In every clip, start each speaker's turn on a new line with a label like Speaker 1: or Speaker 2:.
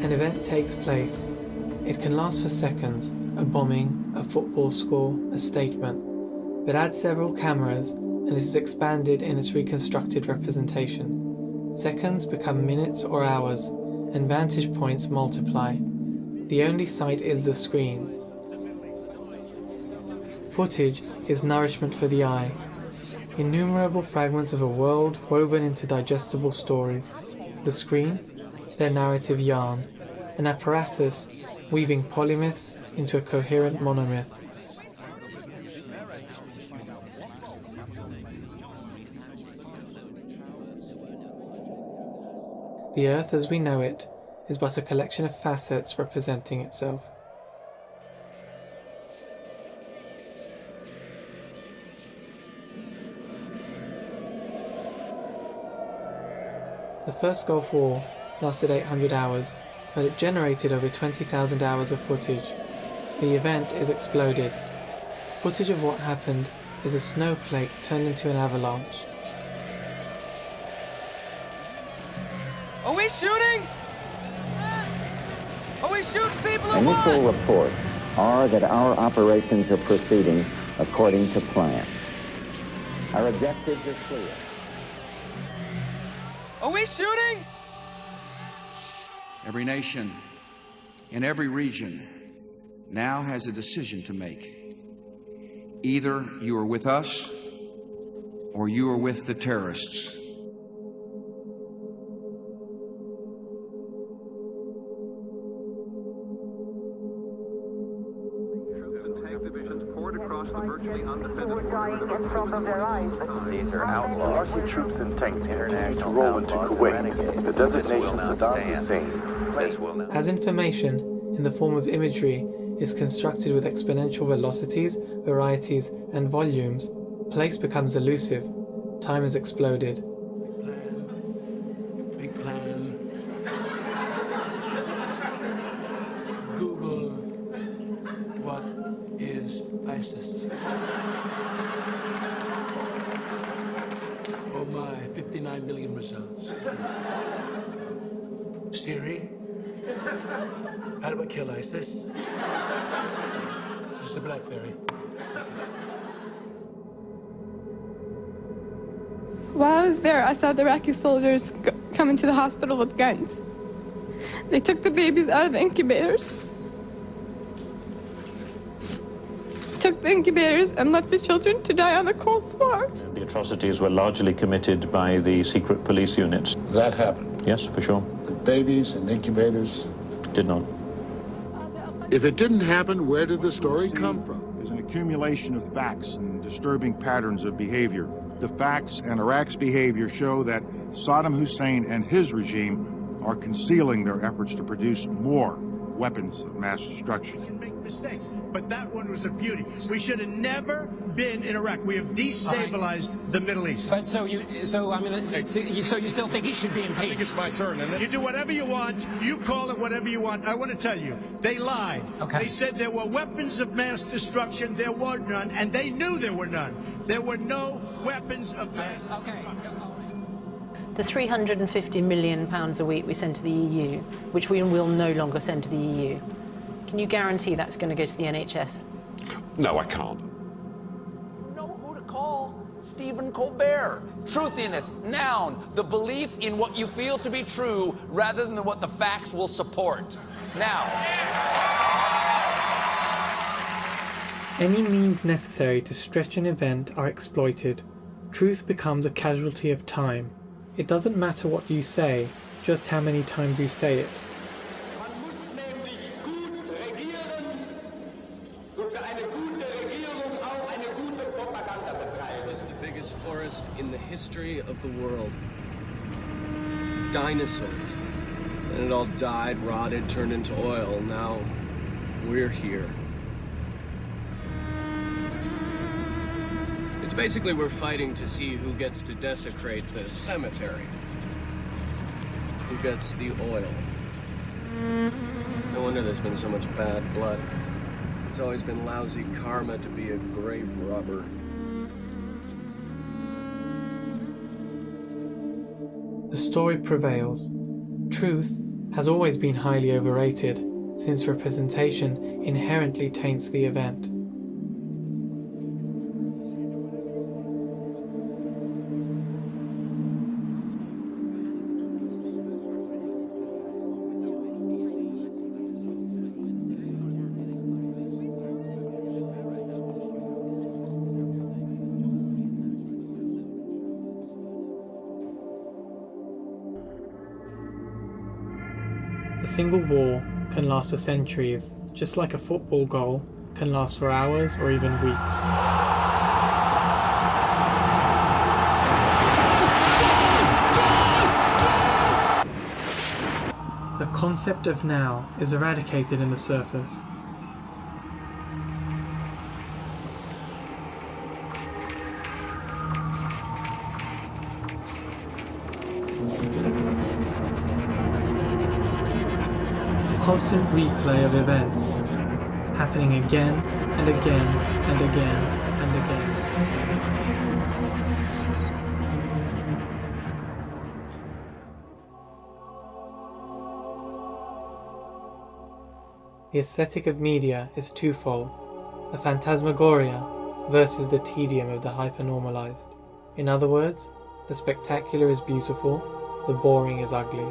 Speaker 1: An event takes place. It can last for seconds, a bombing, a football score, a statement, but add several cameras and it is expanded in its reconstructed representation. Seconds become minutes or hours, and vantage points multiply. The only sight is the screen. Footage is nourishment for the eye. Innumerable fragments of a world woven into digestible stories. The screen, their narrative yarn. An apparatus weaving polymyths into a coherent monomyth. The Earth as we know it is but a collection of facets representing itself. The first Gulf War lasted 800 hours, but it generated over 20,000 hours of footage. The event is exploded. Footage of what happened is a snowflake turned into an avalanche.
Speaker 2: Are we shooting? Are we shooting people or what?
Speaker 3: Initial reports are that our operations are proceeding according to plan. Our objectives are clear.
Speaker 2: Are we shooting?
Speaker 4: Every nation in every region now has a decision to make. Either you are with us or you are with the terrorists.
Speaker 5: These are outlaws.
Speaker 6: Russian troops and tanks continue to
Speaker 5: International
Speaker 6: roll into
Speaker 5: outlaws,
Speaker 6: Kuwait.
Speaker 5: renegades.
Speaker 6: The desert
Speaker 5: This will
Speaker 6: nation
Speaker 5: not
Speaker 6: Saddam
Speaker 5: stand.
Speaker 6: Hussein.
Speaker 5: This will not.
Speaker 1: As information, in the form of imagery, is constructed with exponential velocities, varieties, and volumes, place becomes elusive. Time has exploded.
Speaker 7: Big plan. Google, what is ISIS? Oh my, 59 million results. Siri, how do I kill ISIS? It's the BlackBerry.
Speaker 8: While I was there, I saw the Iraqi soldiers come into the hospital with guns. They took the babies out of the incubators. Took the incubators and left the children to die on the cold floor.
Speaker 9: The atrocities were largely committed by the secret police units.
Speaker 10: That happened.
Speaker 9: Yes, for sure.
Speaker 10: The babies and incubators
Speaker 9: Did not.
Speaker 10: If it didn't happen, where did the story come from?
Speaker 11: Is an accumulation of facts and disturbing patterns of behavior. The facts and Iraq's behavior show that Saddam Hussein and his regime are concealing their efforts to produce more weapons of mass destruction.
Speaker 12: You can make mistakes, but that one was a beauty. We should have never been in Iraq. We have destabilized the Middle East.
Speaker 2: But so you still think he should be impeached?
Speaker 12: I think it's my turn, isn't it? You do whatever you want. You call it whatever you want. I want to tell you, they lied.
Speaker 2: Okay.
Speaker 12: They said there were weapons of mass destruction. There were none, and they knew there were none. There were no weapons of mass destruction.
Speaker 13: The £350 million a week we send to the EU, which we will no longer send to the EU, can you guarantee that's going to go to the NHS?
Speaker 14: No, I can't.
Speaker 15: You know who to call? Stephen Colbert. Truthiness, noun, the belief in what you feel to be true rather than what the facts will support. Now.
Speaker 1: Any means necessary to stretch an event are exploited. Truth becomes a casualty of time. It doesn't matter what you say, just how many times you say it.
Speaker 2: This is the biggest forest in the history of the world. Dinosaurs. And it all died, rotted, turned into oil. Now we're here. It's basically we're fighting to see who gets to desecrate the cemetery. Who gets the oil. No wonder there's been so much bad blood. It's always been lousy karma to be a grave robber.
Speaker 1: The story prevails. Truth, has always been highly overrated, since representation inherently taints the event. A single war can last for centuries, just like a football goal can last for hours or even weeks. The concept of now is eradicated in the surface. Constant replay of events, happening again and again and again and again. The aesthetic of media is twofold, the phantasmagoria versus the tedium of the hypernormalized. In other words, the spectacular is beautiful, the boring is ugly.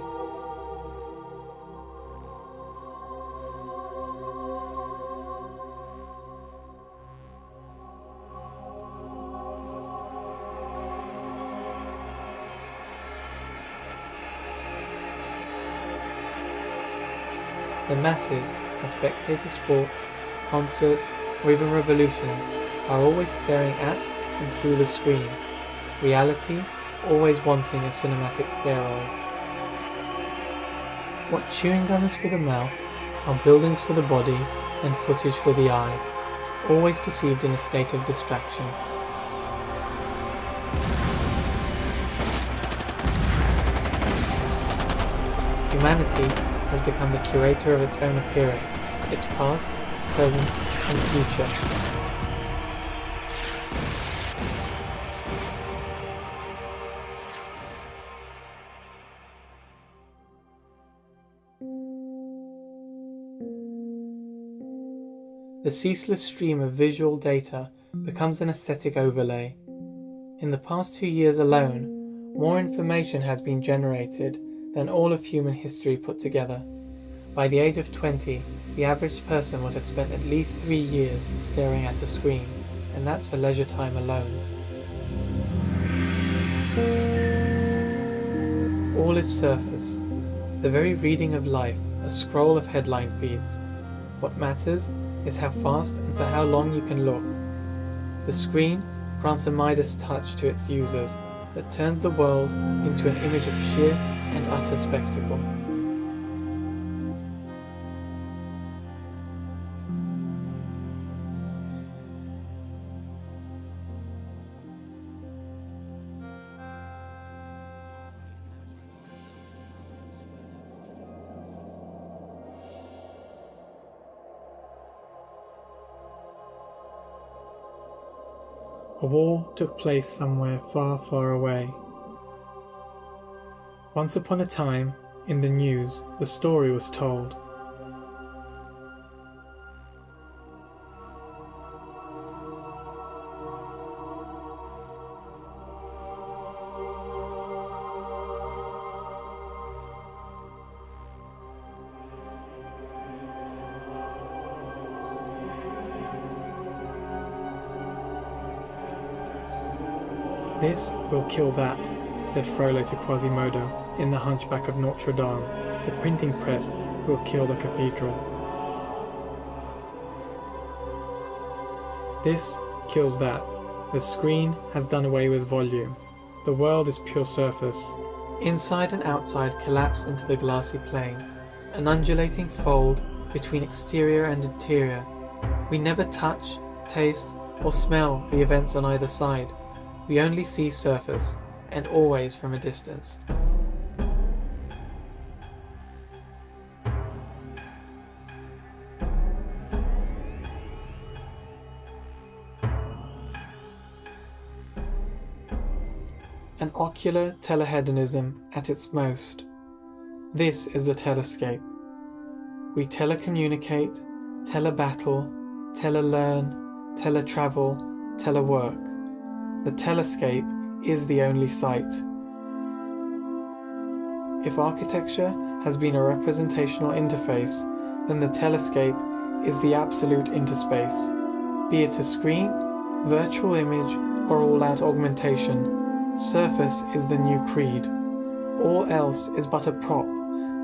Speaker 1: The masses, as spectator sports, concerts, or even revolutions, are always staring at and through the screen, reality always wanting a cinematic steroid. What chewing gum is for the mouth are buildings for the body and footage for the eye, always perceived in a state of distraction. Humanity has become the curator of its own appearance, its past, present, and future. The ceaseless stream of visual data becomes an aesthetic overlay. In the past 2 years alone, more information has been generated than all of human history put together. By the age of 20, the average person would have spent at least 3 years staring at a screen, and that's for leisure time alone. All is surface, the very reading of life, a scroll of headline feeds. What matters is how fast and for how long you can look. The screen grants a Midas touch to its users that turns the world into an image of sheer and utter spectacle. A war took place somewhere far, far away. Once upon a time, in the news, the story was told. "This will kill that," said Frollo to Quasimodo in The Hunchback of Notre Dame. "The printing press will kill the cathedral." This kills that. The screen has done away with volume. The world is pure surface. Inside and outside collapse into the glassy plane, an undulating fold between exterior and interior. We never touch, taste, or smell the events on either side. We only see surface, and always from a distance. An ocular tele-hedonism at its most. This is the Telescape. We tele-communicate, tele-battle, tele-learn, tele-travel, tele-work. The Telescape is the only sight. If architecture has been a representational interface, then the Telescape is the absolute interspace. Be it a screen, virtual image, or all-out augmentation, surface is the new creed. All else is but a prop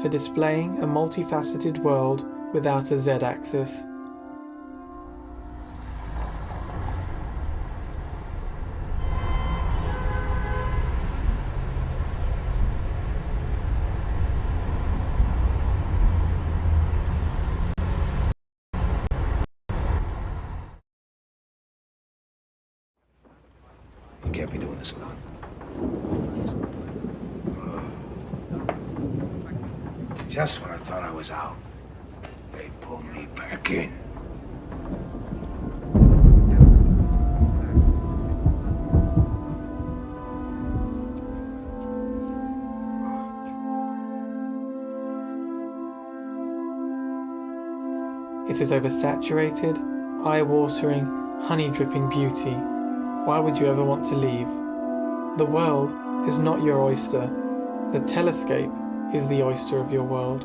Speaker 1: for displaying a multifaceted world without a Z-axis.
Speaker 7: You can't be doing this alone. Just when I thought I was out, they pulled me back in.
Speaker 1: It is oversaturated, eye-watering, honey-dripping beauty. Why would you ever want to leave? The world is not your oyster. The Telescape is the oyster of your world.